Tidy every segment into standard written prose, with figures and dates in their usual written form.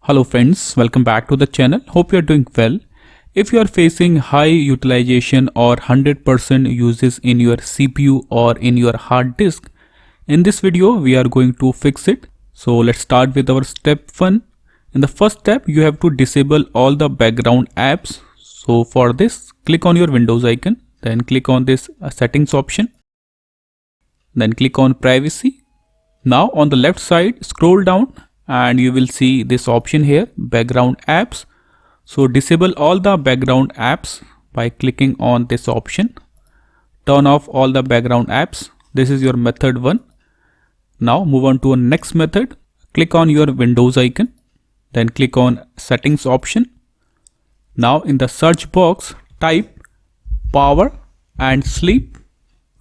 Hello friends, welcome back to the channel. Hope you are doing well. If you are facing high utilization or 100% uses in your CPU or in your hard disk, in this video we are going to fix it. So let's start with our step 1. In the first step, you have to disable all the background apps. So for this, click on your Windows icon, then click on this settings option, then click on privacy. Now on the left side, scroll down and you will see this option here, background apps. So disable all the background apps by clicking on this option. Turn off all the background apps. This is your method 1. Now move on to a next method. Click on your Windows icon, then click on settings option. Now in the search box, type power and sleep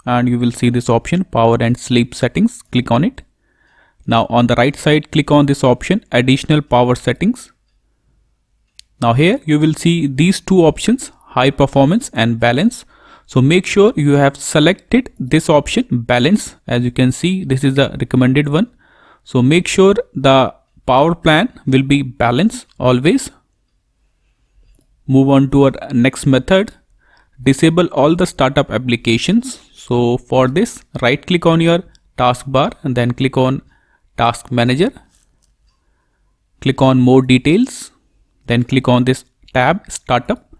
and you will see this option, power and sleep settings. Click on it. Now on the right side, click on this option, additional power settings. Now here you will see these two options, high performance and balance. So make sure you have selected this option, balance. As you can see, this is the recommended one. So make sure the power plan will be balance always. Move on to our next method, disable all the startup applications. So for this, right click on your taskbar and then click on Task Manager, click on More Details, then click on this tab Startup.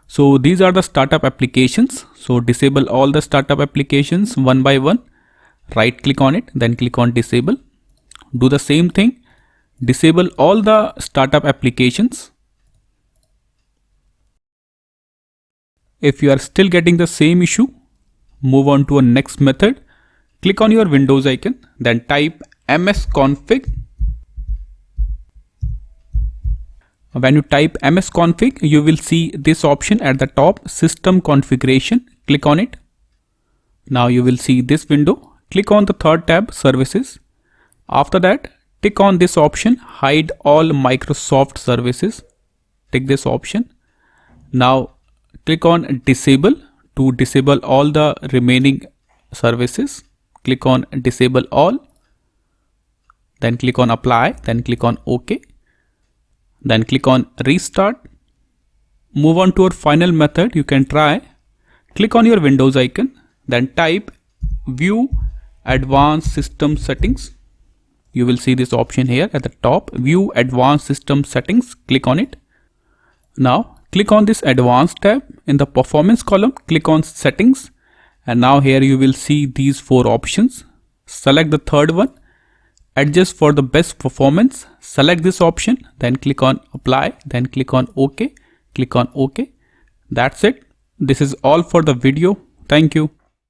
So these are the startup applications. So disable all the startup applications one by one. Right click on it, then click on Disable. Do the same thing. Disable all the startup applications. If you are still getting the same issue, move on to a next method. Click on your Windows icon, then type msconfig. When you type msconfig, you will see this option at the top, system configuration. Click on it. Now you will see this window. Click on the third tab, services. After that, tick on this option, hide all Microsoft services. Tick this option. Now click on disable to disable all the remaining services. Click on disable all. Then click on apply, then click on OK. Then click on restart. Move on to our final method. You can try. Click on your Windows icon, then type view advanced system settings. You will see this option here at the top, view advanced system settings. Click on it. Now click on this advanced tab. In the performance column, click on settings. And now here you will see these four options. Select the third one. Adjust for the best performance. Select this option, then click on apply, then click on OK. Click on OK. That's it. This is all for the video. Thank you.